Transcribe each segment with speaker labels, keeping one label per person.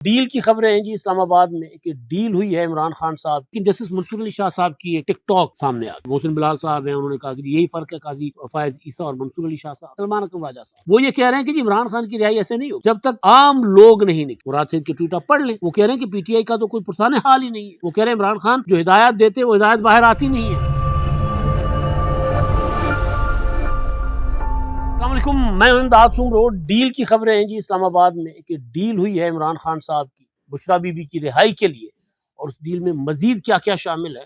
Speaker 1: Deal کی خبریں ہیں جی اسلام آباد میں کہ ڈیل ہوئی ہے عمران خان صاحب کی جسٹس منصور علی شاہ صاحب کی ایک ٹک ٹاک سامنے آ گئی۔ محسن بلال صاحب ہیں، انہوں نے کہا کہ یہی فرق ہے قاضی فائز عیسیٰ اور منصور علی شاہ صاحب۔ سلمان اکرم راجہ صاحب وہ یہ کہہ رہے ہیں کہ جی عمران خان کی رہائی ایسے نہیں ہو جب تک عام لوگ نہیں نکلے۔ مراد سنگھ کے ٹویٹ آپ پڑھ لیں، وہ کہہ رہے ہیں کہ پی ٹی آئی کا تو کوئی پرسان حال ہی نہیں ہے۔ وہ کہہ رہے ہیں عمران خان جو ہدایات دیتے وہ ہدایت باہر آتی نہیں ہے۔ السلام علیکم، میں امداد روڈ ڈیل کی خبریں ہیں جی اسلام آباد میں کہ ڈیل ہوئی ہے عمران خان صاحب کی بشریٰ بی بی کی رہائی کے لیے، اور اس ڈیل میں مزید کیا کیا شامل ہے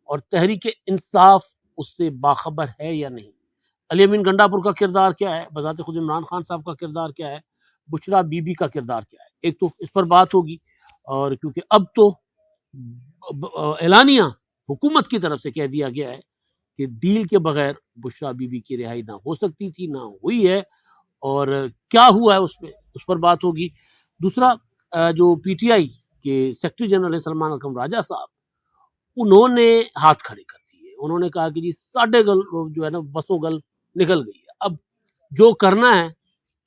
Speaker 1: اور تحریک انصاف اس سے باخبر ہے یا نہیں، علی امین گنڈا پور کا کردار کیا ہے، بذات خود عمران خان صاحب کا کردار کیا ہے، بشریٰ بی بی کا کردار کیا ہے، ایک تو اس پر بات ہوگی۔ اور کیونکہ اب تو اعلانیہ حکومت کی طرف سے کہہ دیا گیا ہے کہ ڈیل کے بغیر بشریٰ بی بی کی رہائی نہ ہو سکتی تھی، نہ ہوئی ہے، اور کیا ہوا ہے اس پر بات ہوگی۔ دوسرا، جو پی ٹی آئی کے سیکرٹری جنرل ہیں سلمان اکرم راجہ صاحب، انہوں نے ہاتھ کھڑے کر دیے۔ انہوں نے کہا کہ جی ساڈے گل جو ہے نا بسوں گل نکل گئی ہے، اب جو کرنا ہے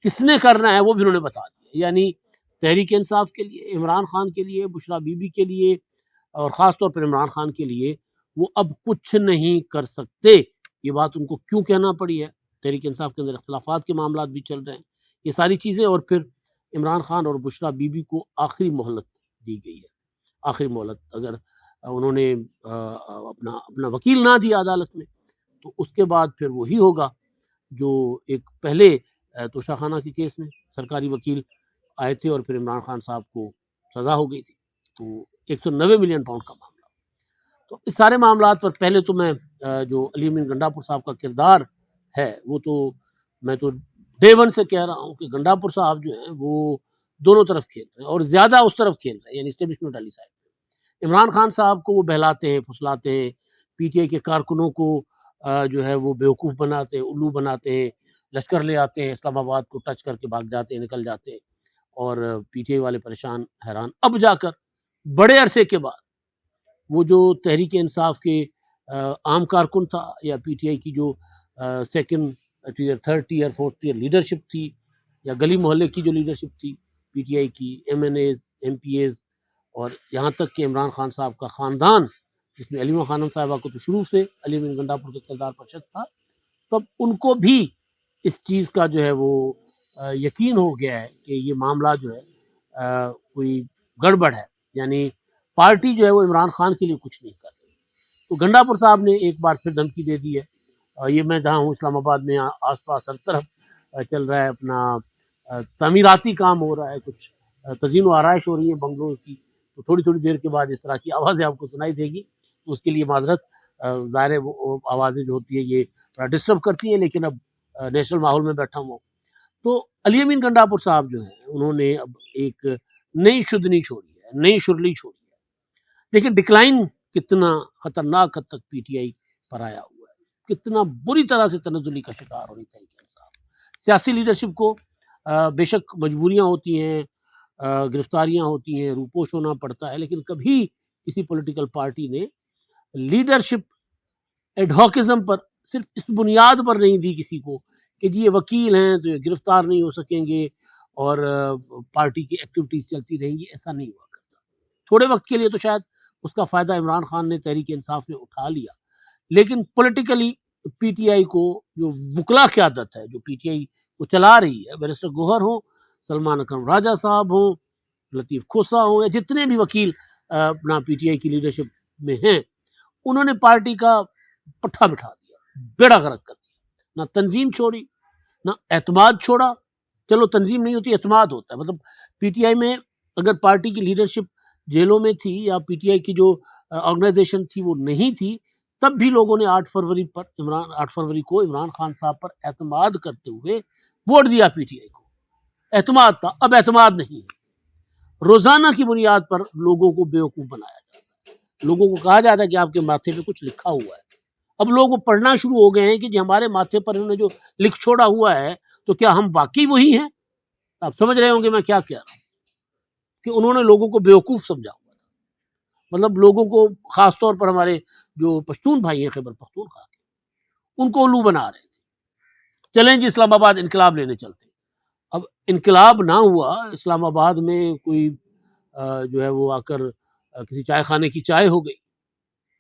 Speaker 1: کس نے کرنا ہے وہ بھی انہوں نے بتا دیا، یعنی تحریک انصاف کے لیے، عمران خان کے لیے، بشریٰ بی بی کے لیے، اور خاص طور پر عمران خان کے لیے وہ اب کچھ نہیں کر سکتے۔ یہ بات ان کو کیوں کہنا پڑی ہے؟ تحریک انصاف کے اندر اختلافات کے معاملات بھی چل رہے ہیں، یہ ساری چیزیں، اور پھر عمران خان اور بشریٰ بی بی کو آخری مہلت دی گئی ہے۔ آخری مہلت، اگر انہوں نے اپنا وکیل نہ دیا عدالت میں تو اس کے بعد پھر وہی ہوگا جو ایک پہلے توشہ خانہ کے کیس میں سرکاری وکیل آئے تھے اور پھر عمران خان صاحب کو سزا ہو گئی تھی، تو 190 ملین پاؤنڈ کا معاملہ۔ تو اس سارے معاملات پر پہلے تو میں جو علی امین گنڈا پور صاحب کا کردار ہے وہ تو میں تو ڈے ون سے کہہ رہا ہوں کہ گنڈا پور صاحب جو ہیں وہ دونوں طرف کھیل رہے ہیں، اور زیادہ اس طرف کھیل رہے ہیں، یعنی اسٹیبلشمنٹ والی سائڈ۔ عمران خان صاحب کو وہ بہلاتے ہیں، پھسلاتے ہیں، پی ٹی آئی کے کارکنوں کو جو ہے وہ بیوقوف بناتے ہیں، الو بناتے ہیں، لشکر لے آتے ہیں، اسلام آباد کو ٹچ کر کے بھاگ جاتے ہیں، نکل جاتے ہیں، اور پی ٹی آئی والے پریشان حیران۔ اب جا کر بڑے عرصے کے بعد وہ جو تحریک انصاف کے عام کارکن تھا، یا پی ٹی آئی کی جو second tier, third tier, fourth tier leadership تھی، یا گلی محلے کی جو لیڈرشپ تھی پی ٹی آئی کی، M N As, M P As, اور یہاں تک کہ عمران خان صاحب کا خاندان، جس میں علیمہ خانم صاحبہ کو تو شروع سے علی امین گنڈا پور کے کردار پر شک تھا، تب ان کو بھی اس چیز کا جو ہے وہ یقین ہو گیا ہے کہ یہ معاملہ جو ہے کوئی گڑبڑ ہے، یعنی پارٹی جو ہے وہ عمران خان کے لیے کچھ نہیں کر رہی۔ تو گنڈا پور صاحب نے ایک بار پھر دھمکی دے دی ہے۔ یہ میں جہاں ہوں اسلام آباد میں، آس پاس ہر طرف چل رہا ہے، اپنا تعمیراتی کام ہو رہا ہے، کچھ تزئین و آرائش ہو رہی ہے بنگلوں کی، تو تھوڑی تھوڑی دیر کے بعد اس طرح کی آوازیں آپ کو سنائی دے گی، تو اس کے لیے معذرت۔ ظاہر ہے وہ آوازیں جو ہوتی ہیں یہ ڈسٹرب کرتی ہیں، لیکن اب نیشنل ماحول میں بیٹھا ہوں۔ تو علی امین گنڈا پور صاحب جو ہیں انہوں نے اب ایک نئی شدنی چھوڑی ہے، نئی شرلی چھوڑی ہے۔ لیکن ڈکلائن کتنا خطرناک حد تک پی ٹی آئی پر آیا ہوا ہے، کتنا بری طرح سے تنزلی کا شکار ہو رہی تحریک انصاف۔ سیاسی لیڈرشپ کو بے شک مجبوریاں ہوتی ہیں، گرفتاریاں ہوتی ہیں، روپوش ہونا پڑتا ہے، لیکن کبھی کسی پولیٹیکل پارٹی نے لیڈرشپ ایڈہاکزم پر صرف اس بنیاد پر نہیں دی کسی کو کہ جی یہ وکیل ہیں تو یہ گرفتار نہیں ہو سکیں گے اور پارٹی کی ایکٹیویٹیز چلتی رہیں گی، ایسا نہیں ہوا کرتا۔ تھوڑے وقت کے لیے تو شاید اس کا فائدہ عمران خان نے، تحریک انصاف نے اٹھا لیا، لیکن پولیٹیکلی پی ٹی آئی کو جو وکلا قیادت ہے، جو پی ٹی آئی کو چلا رہی ہے، بیرسٹر گوہر ہوں، سلمان اکرم راجہ صاحب ہوں، لطیف کھوسہ ہوں، یا جتنے بھی وکیل اپنا پی ٹی آئی کی لیڈرشپ میں ہیں، انہوں نے پارٹی کا پٹھا بٹھا دیا، بیڑا غرق کر دیا۔ نہ تنظیم چھوڑی، نہ اعتماد چھوڑا۔ چلو تنظیم نہیں ہوتی، اعتماد ہوتا ہے، مطلب پی ٹی آئی میں اگر پارٹی کی لیڈرشپ جیلوں میں تھی، یا پی ٹی آئی کی جو آرگنائزیشن تھی وہ نہیں تھی، تب بھی لوگوں نے 8 فروری کو عمران خان صاحب پر اعتماد کرتے ہوئے ووٹ دیا پی ٹی آئی کو۔ اعتماد تھا، اب اعتماد نہیں ہے۔ روزانہ کی بنیاد پر لوگوں کو بیوقوف بنایا جاتا ہے، لوگوں کو کہا جاتا ہے کہ آپ کے ماتھے پہ کچھ لکھا ہوا ہے۔ اب لوگ وہ پڑھنا شروع ہو گئے ہیں کہ جی ہمارے ماتھے پر انہوں نے جو لکھ چھوڑا ہوا ہے تو کیا ہم واقعی وہی ہیں؟ آپ سمجھ رہے ہوں گے میں کیا کہہ رہا ہوں، کہ انہوں نے لوگوں کو بیوقوف سمجھا ہوا تھا، مطلب لوگوں کو، خاص طور پر ہمارے جو پشتون بھائی ہیں خیبر پختونخوا کے، ان کو الو بنا رہے تھے۔ چلیں جی اسلام آباد انقلاب لینے چلتے۔ اب انقلاب نہ ہوا، اسلام آباد میں کوئی جو ہے وہ آ کر کسی چائے خانے کی چائے ہو گئی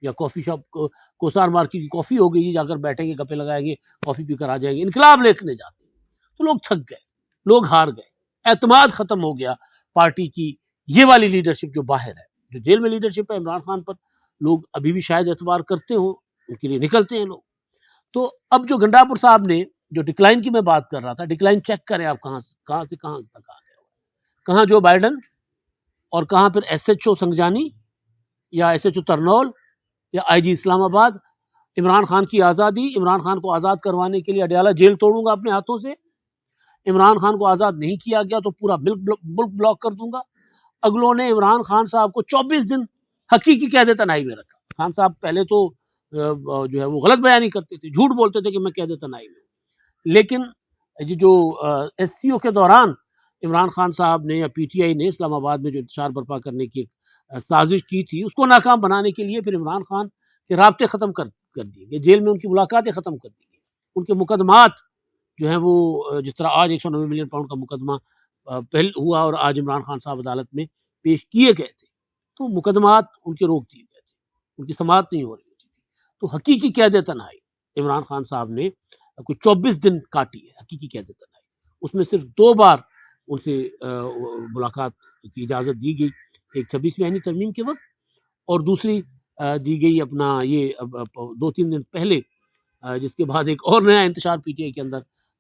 Speaker 1: یا کافی شاپ کوسار مارکیٹ کی کافی ہو گئی، جا کر بیٹھیں گے، گپے لگائیں گے، کافی پی کر آ جائیں گے، انقلاب لیکنے جاتے ہیں تو لوگ تھک گئے، لوگ ہار گئے، اعتماد ختم ہو گیا پارٹی کی یہ والی لیڈرشپ جو باہر ہے، جو جیل میں لیڈرشپ ہے عمران خان پر لوگ ابھی بھی شاید اعتبار کرتے ہوں، ان کے لیے نکلتے ہیں لوگ. تو اب جو گنڈاپور صاحب نے جو ڈکلائن کی میں بات کر رہا تھا، ڈکلائن چیک کریں آپ کہاں سے کہاں تک آ گیا، کہاں جو بائیڈن اور کہاں پھر ایس ایچ او سنگجانی یا ایس ایچ او ترنول یا آئی جی اسلام آباد. عمران خان کی آزادی، عمران خان کو آزاد کروانے کے لیے اڈیالہ جیل توڑوں گا اپنے ہاتھوں سے، عمران خان کو آزاد نہیں کیا گیا تو پورا ملک بلاک کر دوں گا. اگلوں نے عمران خان صاحب کو 24 دن حقیقی قید تنہائی میں رکھا. خان صاحب پہلے تو جو ہے وہ غلط بیانی کرتے تھے، جھوٹ بولتے تھے کہ میں قید تنہائی میں ہوں، لیکن یہ جو ایس سی او کے دوران عمران خان صاحب نے یا پی ٹی آئی نے اسلام آباد میں جو انتشار برپا کرنے کی سازش کی تھی، اس کو ناکام بنانے کے لیے پھر عمران خان کے رابطے ختم کر دیے گئے، جیل میں ان کی ملاقاتیں ختم کر دی گئی، ان کے مقدمات جو ہیں وہ جس طرح آج 190 ملین پاؤنڈ کا مقدمہ پہل ہوا اور آج عمران خان صاحب عدالت میں پیش کیے گئے تھے، تو مقدمات ان کے روک دیے گئے تھے، ان کی سماعت نہیں ہو رہی تھی. تو حقیقی قید تنہائی عمران خان صاحب نے کوئی 24 دن کاٹی ہے حقیقی قید تنہائی. اس میں صرف 2 بار ان سے ملاقات کی اجازت دی گئی، ایک 26ویں آئینی ترمیم کے وقت اور دوسری دی گئی اپنا یہ 2-3 دن پہلے، جس کے بعد ایک اور نیا انتشار پی ٹی آئی کے اندر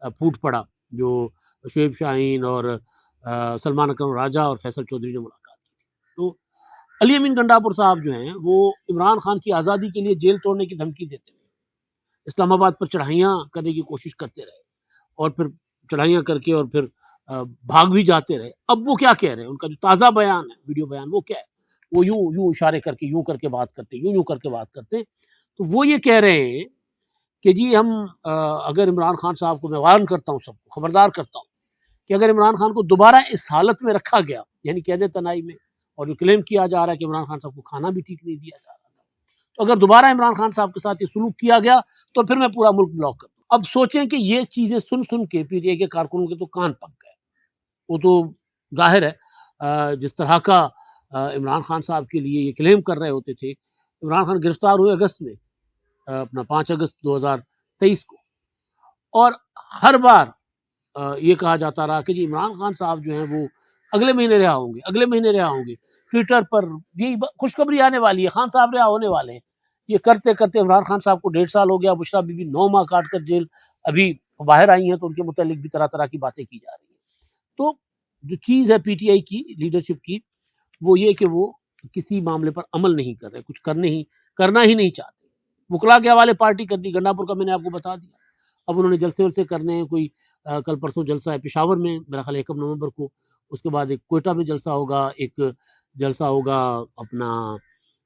Speaker 1: پھوٹ پڑا جو شعیب شاہین اور سلمان اکرم راجہ اور فیصل چودھری نے ملاقات کی. تو علی امین گنڈاپور صاحب جو ہیں وہ عمران خان کی آزادی کے لیے جیل توڑنے کی دھمکی دیتے رہے، اسلام آباد پر چڑھائیاں کرنے کی کوشش کرتے رہے اور پھر چڑھائیاں کر کے اور پھر بھاگ بھی جاتے رہے. اب وہ کیا کہہ رہے ہیں، ان کا جو تازہ بیان ہے، ویڈیو بیان، وہ کیا ہے، وہ یوں اشارے کر کے یوں کر کے بات کرتے، یوں کر کے بات کرتے. تو وہ یہ کہہ رہے ہیں کہ جی ہم اگر عمران خان صاحب کو میں وارن کرتا ہوں، سب کو خبردار کرتا ہوں کہ اگر عمران خان کو دوبارہ اس حالت میں رکھا گیا یعنی قید تنہائی میں، اور جو کلیم کیا جا رہا ہے کہ عمران خان صاحب کو کھانا بھی ٹھیک نہیں دیا جا رہا تھا، تو اگر دوبارہ عمران خان صاحب کے ساتھ یہ سلوک کیا گیا تو پھر میں پورا ملک بلاک کر دوں. اب سوچیں کہ یہ چیزیں سن کے پی ٹی آئی کے کارکنوں کے تو کان پک گئے. وہ تو ظاہر ہے جس طرح کا عمران خان صاحب کے لیے یہ کلیم کر رہے ہوتے تھے. عمران خان گرفتار ہوئے اگست میں، اپنا 5 اگست 2023 کو، اور ہر بار یہ کہا جاتا رہا کہ جی عمران خان صاحب جو ہیں وہ اگلے مہینے رہا ہوں گے، اگلے مہینے رہا ہوں گے. ٹویٹر پر یہی خوشخبری آنے والی ہے، خان صاحب رہا ہونے والے ہیں. یہ کرتے کرتے عمران خان صاحب کو 1.5 سال ہو گیا، بشریٰ بی بی 9 ماہ کاٹ کر جیل ابھی باہر آئی ہیں، تو ان کے متعلق بھی طرح طرح کی باتیں کی جا رہی ہیں. تو جو چیز ہے پی ٹی آئی کی لیڈرشپ کی، وہ یہ کہ وہ کسی معاملے پر عمل نہیں کر رہے، کچھ کرنا ہی نہیں چاہتے. وکلا کے حوالے پارٹی کر دی، گنڈاپور کا میں نے آپ کو بتا دیا. اب انہوں نے جلسے ولسے کرنے ہیں، کوئی کل پرسوں جلسہ ہے پشاور میں میرا خیال 1 نومبر کو، اس کے بعد ایک کوئٹہ میں جلسہ ہوگا، ایک جلسہ ہوگا اپنا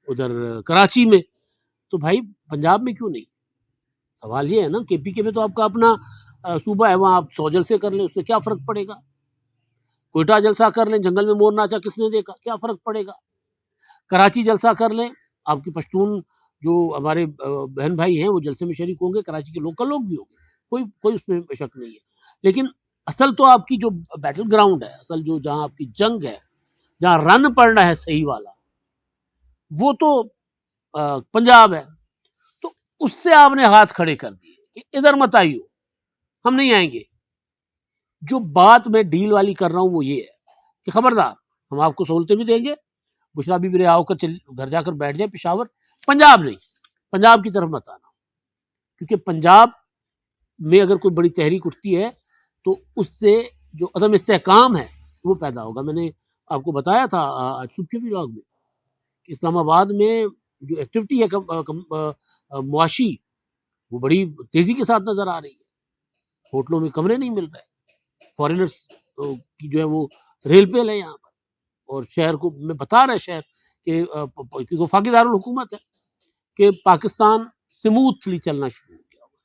Speaker 1: ادھر کراچی میں. تو بھائی پنجاب میں کیوں نہیں؟ سوال یہ ہے نا کہ پی کے میں تو آپ کا اپنا صوبہ ہے، وہاں آپ 100 جلسے کر لیں، اس سے کیا فرق پڑے گا؟ کوئٹہ جلسہ کر لیں، جنگل میں مور ناچا کس نے دیکھا، کیا فرق پڑے گا؟ کراچی جلسہ کر لیں، آپ کی پشتون جو ہمارے بہن بھائی ہیں وہ جلسے میں شریک ہوں گے، کراچی کے لوکل لوگ بھی ہوں گے، کوئی اس میں شک نہیں ہے. لیکن اصل تو آپ کی جو بیٹل گراؤنڈ ہے، اصل جو جہاں آپ کی جنگ ہے، جہاں رن پڑنا ہے صحیح والا، وہ تو پنجاب ہے. تو اس سے آپ نے ہاتھ کھڑے کر دیے کہ ادھر مت آئیو، ہم نہیں آئیں گے. جو بات میں ڈیل والی کر رہا ہوں وہ یہ ہے کہ خبردار ہم آپ کو سہولتیں بھی دیں گے، بشریٰ بی بی رہا ہو کر گھر جا کر بیٹھ جائے پشاور، پنجاب نہیں، پنجاب کی طرف مت آنا، کیونکہ پنجاب میں اگر کوئی بڑی تحریک اٹھتی ہے تو اس سے جو عدم استحکام ہے وہ پیدا ہوگا. میں نے آپ کو بتایا تھا آج صبح کے ولاگ میں کہ اسلام آباد میں جو ایکٹیویٹی ہے معاشی، وہ بڑی تیزی کے ساتھ نظر آ رہی ہے. ہوٹلوں میں کمرے نہیں مل رہے، فارینرز کی جو ہے وہ ریل پہ لیں یہاں پر، اور شہر کو میں بتا رہا شہر کہ کیونکہ وفاقی دارالحکومت ہے کہ پاکستان سموتھلی چلنا شروع ہو گیا ہوگا،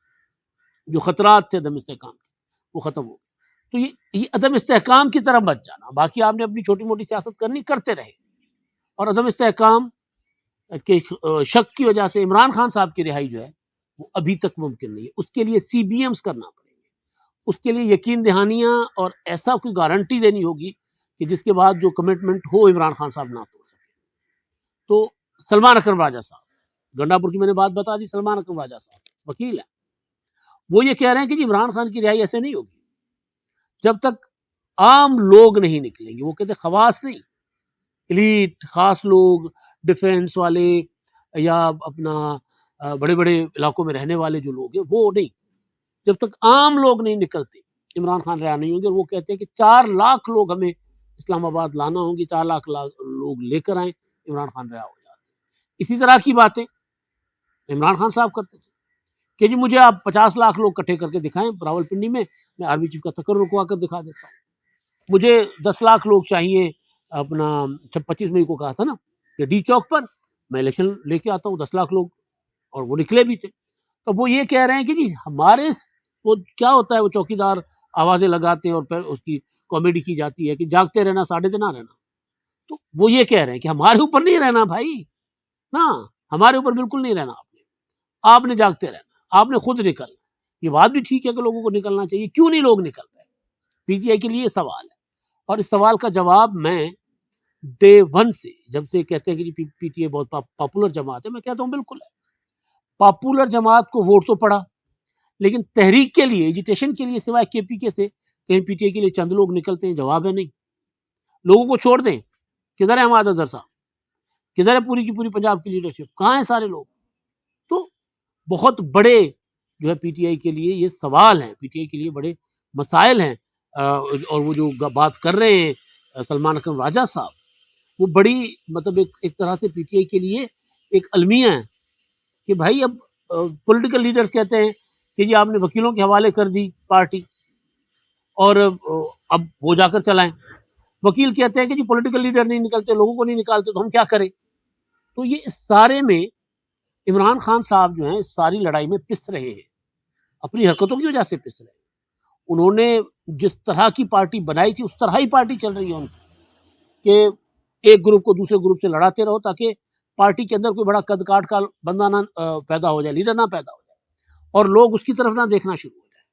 Speaker 1: جو خطرات تھے عدم استحکام کے وہ ختم ہو گئے. تو یہ عدم استحکام کی طرف بچ جانا، باقی آپ نے اپنی چھوٹی موٹی سیاست کرنی کرتے رہے، اور عدم استحکام کے شک کی وجہ سے عمران خان صاحب کی رہائی جو ہے وہ ابھی تک ممکن نہیں ہے. اس کے لیے سی بی ایمز کرنا پڑیں گے، اس کے لیے یقین دہانیاں اور ایسا کوئی گارنٹی دینی ہوگی کہ جس کے بعد جو کمٹمنٹ ہو عمران خان صاحب نہ توڑ سکے. تو سلمان اکرم راجہ صاحب، گنڈا پور کی میں نے بات بتا دی، سلمان اکرم راجہ صاحب وکیل ہیں، وہ یہ کہہ رہے ہیں کہ جی عمران خان کی رہائی ایسے نہیں ہوگی جب تک عام لوگ نہیں نکلیں گے. وہ کہتے خواص نہیں، ایلیٹ خاص لوگ، ڈیفینس والے یا اپنا بڑے بڑے علاقوں میں رہنے والے جو لوگ ہیں وہ نہیں. جب تک عام لوگ نہیں نکلتے عمران خان رہا نہیں ہوں گے. اور وہ کہتے ہیں کہ 4 لاکھ لوگ ہمیں اسلام آباد لانا ہوں گے، 4 لاکھ لوگ لے کر آئیں، عمران خان رہا ہو جاتے. اسی طرح کی باتیں عمران خان صاحب کرتے تھے کہ جی مجھے آپ 50 لاکھ لوگ کٹھے کر کے دکھائیں راول پنڈی میں آرمی چیف کا تقرر رکوا کر دکھا دیتا ہوں. مجھے 10 لاکھ لوگ چاہیے، اپنا 25 مئی کو کہا تھا نا کہ ڈی چوک پر میں الیکشن لے کے آتا ہوں 10 لاکھ لوگ، اور وہ نکلے بھی تھے. تو وہ یہ کہہ رہے ہیں کہ جی ہمارے وہ کیا ہوتا ہے، وہ چوکیدار آوازیں لگاتے ہیں اور پھر اس کی کامیڈی کی جاتی ہے کہ جاگتے رہنا ساڑھے نہ رہنا. تو وہ یہ کہہ رہے ہیں کہ ہمارے اوپر نہیں رہنا بھائی، نا ہمارے اوپر بالکل نہیں رہنا. آپ نے جاگتے رہنا، آپ نے خود نکلنا. یہ بات بھی ٹھیک ہے کہ لوگوں کو نکلنا چاہیے، کیوں نہیں لوگ نکل رہے؟ پی ٹی آئی کے لیے یہ سوال ہے، اور اس سوال کا جواب میں ڈے 1 سے، جب سے کہتے ہیں کہ جی پی ٹی آئی بہت پاپولر جماعت ہے، میں کہتا ہوں بالکل ہے. پاپولر جماعت کو ووٹ تو پڑا، لیکن تحریک کے لیے، ایجیٹیشن کے لیے سوائے کے پی کے سے کہیں پی ٹی آئی کے لیے چند لوگ نکلتے ہیں؟ جواب ہے نہیں. لوگوں کو چھوڑ دیں، کدھر ہے احمد اظہر صاحب، کدھر ہے پوری کی پوری پنجاب کی لیڈرشپ، کہاں ہیں سارے لوگ؟ تو بہت بڑے جو ہے پی ٹی آئی کے لیے یہ سوال ہیں، پی ٹی آئی کے لیے بڑے مسائل ہیں. اور وہ جو بات کر رہے ہیں سلمان اکرم راجہ صاحب، وہ بڑی مطلب ایک طرح سے پی ٹی آئی کے لیے ایک المیہ ہے کہ بھائی اب پولیٹیکل لیڈر کہتے ہیں کہ جی آپ نے وکیلوں کے حوالے کر دی پارٹی، اور اب وہ جا کر چلائیں. وکیل کہتے ہیں کہ جی پولیٹیکل لیڈر نہیں نکلتے، لوگوں کو نہیں نکالتے، تو ہم کیا کریں؟ تو یہ اس سارے میں عمران خان صاحب جو ہیں اس ساری لڑائی میں پس رہے ہیں، اپنی حرکتوں کی وجہ سے پس رہے ہیں. انہوں نے جس طرح کی پارٹی بنائی تھی اس طرح ہی پارٹی چل رہی ہے ان کی، کہ ایک گروپ کو دوسرے گروپ سے لڑاتے رہو تاکہ پارٹی کے اندر کوئی بڑا قد کاٹ کا بندہ نہ پیدا ہو جائے، لیڈر نہ پیدا ہو جائے، اور لوگ اس کی طرف نہ دیکھنا شروع ہو جائے.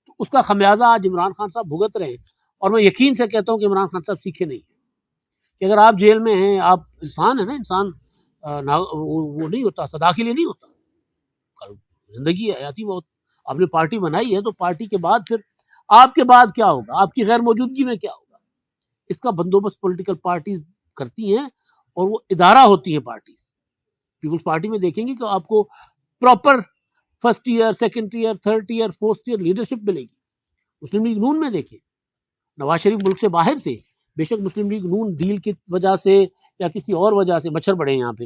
Speaker 1: تو اس کا خمیازہ آج عمران خان صاحب بھگت رہے ہیں. اور میں یقین سے کہتا ہوں کہ عمران خان صاحب سیکھے نہیں ہیں، کہ اگر آپ جیل میں ہیں، آپ انسان ہیں نا، انسان وہ نہیں ہوتا، سدا کے لیے نہیں ہوتا. زندگی حیاتی بہت، آپ نے پارٹی بنائی ہے تو پارٹی کے بعد پھر آپ کے بعد کیا ہوگا، آپ کی غیر موجودگی میں کیا ہوگا، اس کا بندوبست پولیٹیکل پارٹیز کرتی ہیں، اور وہ ادارہ ہوتی ہیں پارٹیز. پیپلز پارٹی میں دیکھیں گے کہ آپ کو proper first year, second year, third year, fourth year leadership ملے گی. مسلم لیگ نون میں دیکھیں، نواز شریف ملک سے باہر تھے، بے شک مسلم لیگ نون ڈیل کی وجہ سے یا کسی اور وجہ سے، مچھر بڑے ہیں یہاں پہ،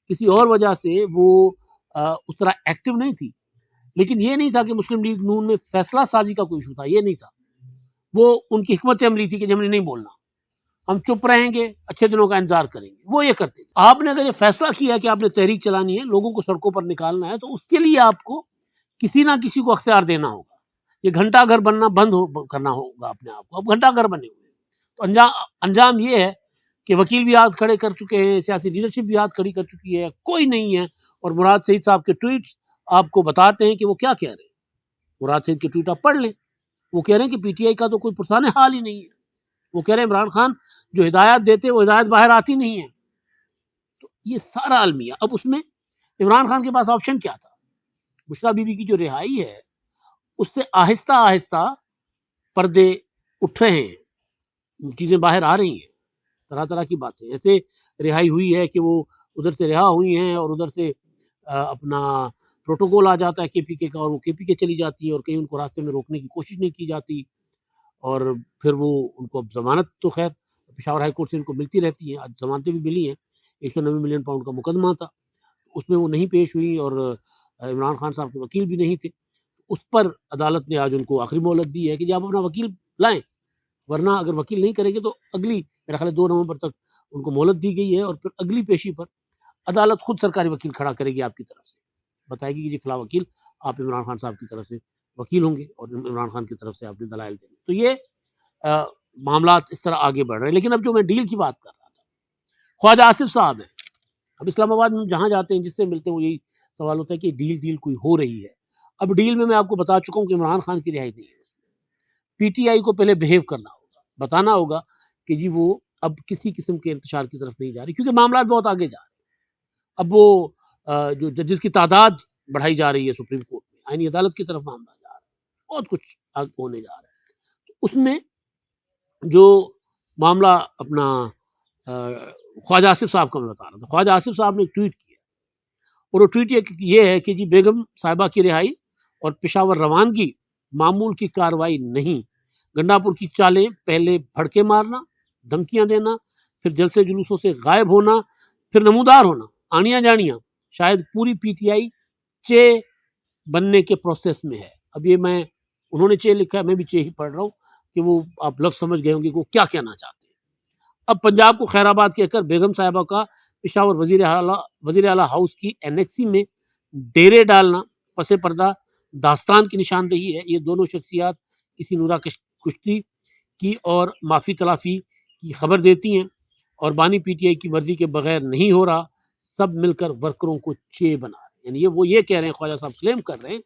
Speaker 1: کسی اور وجہ سے وہ اس طرح ایکٹیو نہیں تھی. لیکن یہ نہیں تھا کہ مسلم لیگ نون میں فیصلہ سازی کا کوئی ایشو تھا، یہ نہیں تھا. وہ ان کی حکمت عملی تھی کہ ہم نے نہیں بولنا، ہم چپ رہیں گے، اچھے دنوں کا انتظار کریں گے. وہ یہ کرتے تھے. آپ نے اگر یہ فیصلہ کیا کہ آپ نے تحریک چلانی ہے، لوگوں کو سڑکوں پر نکالنا ہے، تو اس کے لیے آپ کو کسی نہ کسی کو اختیار دینا ہوگا. یہ گھنٹہ گھر بننا بند کرنا ہوگا اپنے آپ کو. اب گھنٹہ گھر بنے ہوئے ہیں، تو انجام یہ ہے کہ وکیل بھی ہاتھ کھڑے کر چکے ہیں، سیاسی لیڈرشپ بھی ہاتھ کھڑی کر چکی ہے، کوئی نہیں ہے. اور مراد سعید صاحب کے ٹویٹس آپ کو بتاتے ہیں کہ وہ کیا کہہ رہے ہیں. مراد سعید کے ٹویٹ آپ پڑھ لیں، وہ کہہ رہے ہیں کہ پی ٹی آئی کا تو کوئی پرسان حال ہی نہیں ہے. وہ کہہ رہے ہیں عمران خان جو ہدایات دیتے وہ ہدایت باہر آتی نہیں ہے. تو یہ سارا المیہ. اب اس میں عمران خان کے پاس آپشن کیا تھا؟ بشریٰ بی بی کی جو رہائی ہے اس سے آہستہ آہستہ پردے اٹھ رہے ہیں، چیزیں باہر آ رہی ہیں، طرح طرح کی باتیں. ایسے رہائی ہوئی ہے کہ وہ ادھر سے رہا ہوئی ہیں اور ادھر سے اپنا پروٹوکول آ جاتا ہے کے پی کے کا، اور وہ کے پی کے چلی جاتی ہے، اور کہیں ان کو راستے میں روکنے کی کوشش نہیں کی جاتی. اور پھر وہ ان کو اب ضمانت تو خیر پشاور ہائی کورٹ سے ان کو ملتی رہتی ہیں، آج ضمانتیں بھی ملی ہیں. 190 ملین پاؤنڈ کا مقدمہ تھا، اس میں وہ نہیں پیش ہوئی، اور عمران خان صاحب کے وکیل بھی نہیں تھے. اس پر عدالت نے آج ان کو آخری مہلت دی ہے کہ جب آپ اپنا وکیل لائیں، ورنہ اگر وکیل نہیں کریں گے تو اگلی میرا خیال ہے 2 نومبر تک ان کو مہلت دی گئی ہے. اور پھر اگلی پیشی پر عدالت خود سرکاری وکیل کھڑا کرے گی آپ کی طرف سے، بتائے گی کہ جی فلاں وکیل آپ عمران خان صاحب کی طرف سے وکیل ہوں گے اور عمران خان کی طرف سے آپ نے دلائل دیں گے. تو یہ معاملات اس طرح آگے بڑھ رہے ہیں. لیکن اب جو میں ڈیل کی بات کر رہا تھا، خواجہ آصف صاحب ہیں. اب اسلام آباد میں جہاں جاتے ہیں، جس سے ملتے ہیں، وہ یہی سوال ہوتا ہے کہ ڈیل کوئی ہو رہی ہے. اب ڈیل میں آپ کو بتا چکا ہوں کہ عمران خان کی رہائی نہیں ہے. پی ٹی آئی کو پہلے بہیو کرنا ہوگا، بتانا ہوگا کہ جی وہ اب کسی قسم کے انتشار کی طرف نہیں جا رہی، کیونکہ معاملات بہت آگے جا رہے ہیں۔ اب وہ جو ججز کی تعداد بڑھائی جا رہی ہے سپریم کورٹ میں، آئینی عدالت کی طرف معاملہ جا رہا ہے، بہت کچھ ہونے جا رہا ہے۔ اس میں جو معاملہ اپنا خواجہ آصف صاحب کا میں بتا رہا تھا، خواجہ آصف صاحب نے ایک ٹویٹ کیا، اور وہ ٹویٹ یہ ہے کہ جی بیگم صاحبہ کی رہائی اور پشاور روانگی معمول کی کارروائی نہیں، گنڈا پور کی چالیں پہلے بھڑکے مارنا، دھمکیاں دینا، پھر جلسے جلوسوں سے غائب ہونا، پھر نمودار ہونا، آنیاں جانیاں، شاید پوری پی ٹی آئی چے بننے کے پروسیس میں ہے۔ اب یہ انہوں نے چے لکھا ہے، میں بھی چے ہی پڑھ رہا ہوں کہ وہ آپ لفظ سمجھ گئے ہوں گے کہ وہ کیا کہنا چاہتے ہیں۔ اب پنجاب کو خیر آباد کہہ کر بیگم صاحبہ کا پشاور وزیر اعلیٰ ہاؤس کی انیکسی میں ڈیرے ڈالنا پس پردہ داستان کی نشاندہی ہے۔ یہ دونوں شخصیات کسی نورا کشتی کی اور معافی تلافی کی خبر دیتی ہیں، اور بانی پی ٹی آئی کی مرضی کے بغیر نہیں ہو رہا، سب مل کر ورکروں کو چے بنا رہے ہیں۔ یعنی وہ یہ کہہ رہے ہیں، خواجہ صاحب کلیم کر رہے ہیں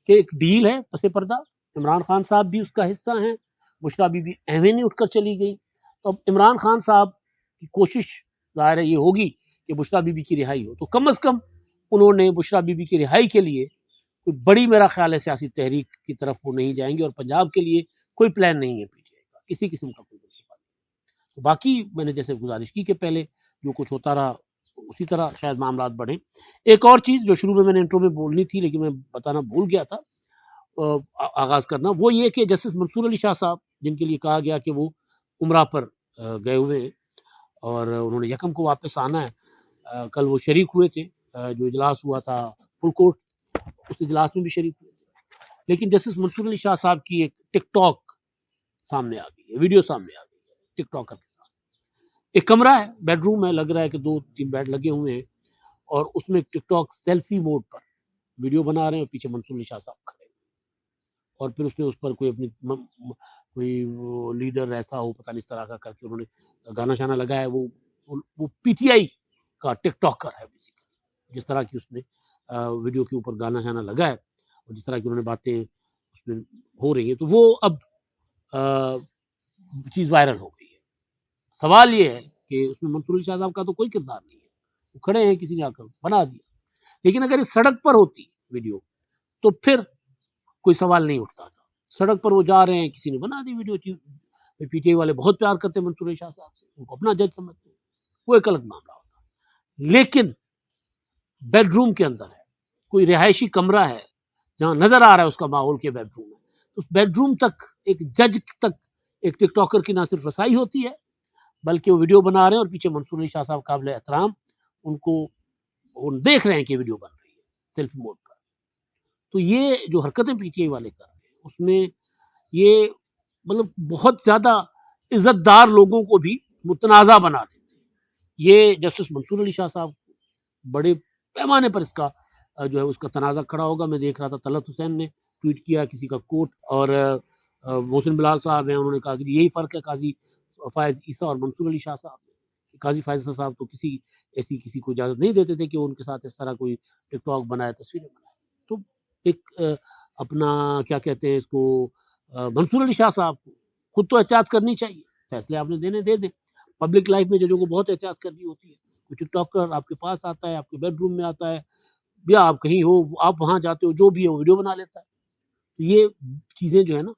Speaker 1: کہ ایک ڈیل ہے پس پردہ، عمران خان صاحب بھی اس کا حصہ ہیں، بشریٰ بی بی ایویں نہیں اٹھ کر چلی گئی۔ تو اب عمران خان صاحب کی کوشش ظاہر ہے یہ ہوگی کہ بشریٰ بی بی کی رہائی ہو، تو کم از کم انہوں نے بشریٰ بی بی کی رہائی کے لیے کوئی بڑی، میرا خیال ہے، سیاسی تحریک کی طرف وہ نہیں جائیں گے، اور پنجاب کے لیے کوئی پلان نہیں ہے پی ٹی آئی کا، کسی قسم کا کوئی منصوبہ نہیں۔ باقی میں نے جیسے گزارش کی کہ پہلے جو کچھ ہوتا رہا اسی طرح شاید معاملات بڑھیں۔ ایک اور چیز جو شروع میں نے انٹرو میں بولنی تھی لیکن میں بتانا بھول گیا تھا آغاز کرنا، وہ یہ کہ جسٹس منصور علی شاہ صاحب، جن کے لیے کہا گیا کہ وہ عمرہ پر گئے ہوئے ہیں اور انہوں نے یکم کو واپس آنا ہے، کل وہ شریک ہوئے تھے، جو اجلاس ہوا تھا فل کورٹ، اس اجلاس میں بھی شریک ہوئے تھے، لیکن جسٹس منصور علی شاہ صاحب کی ایک ٹک ٹاک سامنے آ گئی ہے، ویڈیو سامنے آ گئی ہے ٹک ٹاکر کے ساتھ۔ ایک کمرہ ہے، بیڈ روم ہے، لگ رہا ہے کہ 2-3 بیڈ لگے ہوئے ہیں، اور اس میں ٹک ٹاک سیلفی موڈ پر ویڈیو بنا رہے ہیں، اور پیچھے منصور علی شاہ صاحب کھڑے ہیں، اور پھر اس نے اس پر کوئی اپنی کوئی لیڈر ایسا ہو پتہ نہیں اس طرح کا کر کے انہوں نے گانا شانا لگایا ہے۔ وہ پی ٹی آئی کا ٹک ٹاکر ہے بیسیکلی، جس طرح کی اس نے ویڈیو کے اوپر گانا شانا لگا ہے اور جس طرح کی انہوں نے باتیں اس میں ہو رہی ہیں، تو وہ اب چیز وائرل ہو گئی ہے۔ سوال یہ ہے کہ اس میں منصور علی شاہ صاحب کا تو کوئی کردار نہیں ہے، وہ کھڑے ہیں، کسی نے آ کر بنا دیا، لیکن اگر اس سڑک پر ہوتی ویڈیو تو پھر کوئی سوال نہیں اٹھتا تھا۔ سڑک پر وہ جا رہے ہیں، کسی نے بنا دی ویڈیو، پی ٹی آئی والے بہت پیار کرتے ہیں منصور علی شاہ صاحب سے، ان کو اپنا جج سمجھتے ہیں، وہ ایک الگ معاملہ ہوتا، لیکن بیڈ روم کے اندر ہے، کوئی رہائشی کمرہ ہے جہاں نظر آ رہا ہے اس کا ماحول کے بیڈ روم ہے، اس بیڈ روم تک ایک جج تک ایک ٹک ٹاکر کی نہ صرف رسائی ہوتی ہے بلکہ وہ ویڈیو بنا رہے ہیں، اور پیچھے منصور علی شاہ صاحب قابل احترام ان کو دیکھ رہے ہیں کہ ویڈیو بن رہی ہے سیلفی موڈ پر۔ تو یہ جو حرکتیں پی ٹی آئی والے کر رہے ہیں، اس میں یہ مطلب بہت زیادہ عزت دار لوگوں کو بھی متنازع بنا دیتے ہیں۔ یہ جسٹس منصور علی شاہ صاحب بڑے پیمانے پر اس کا جو ہے اس کا تنازع کھڑا ہوگا۔ میں دیکھ رہا تھا طلعت حسین نے ٹویٹ کیا کسی کا کوٹ، اور محسن بلال صاحب ہیں، انہوں نے کہا کہ یہی فرق ہے قاضی فائز عیسیٰ اور منصور علی شاہ صاحب میں۔ قاضی فائز صاحب تو کسی کو اجازت نہیں دیتے تھے کہ وہ ان کے ساتھ اس طرح کوئی ٹک ٹاک بنائے، تصویریں بنائے۔ تو ایک اپنا کیا کہتے ہیں اس کو، منصور علی شاہ صاحب کو خود تو احتیاط کرنی چاہیے، فیصلے آپ نے دینے دے دیں۔ پبلک لائف میں ججوں کو بہت احتیاط کرنی ہوتی ہے، کوئی ٹک ٹاکر آپ کے پاس آتا ہے، آپ کے بیڈ روم میں آتا ہے، یا آپ کہیں ہو، آپ وہاں جاتے ہو، جو بھی ہے وہ ویڈیو بنا لیتا ہے۔ تو یہ چیزیں جو ہے نا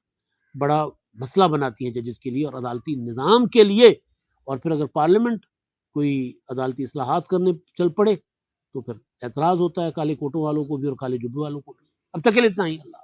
Speaker 1: بڑا مسئلہ بناتی ہیں ججز کے لیے اور عدالتی نظام کے لیے، اور پھر اگر پارلیمنٹ کوئی عدالتی اصلاحات کرنے چل پڑے تو پھر اعتراض ہوتا ہے کالے کوٹوں والوں کو بھی اور کالے جبے والوں کو بھی۔ اب تک کے لیے اتنا ہی، اللہ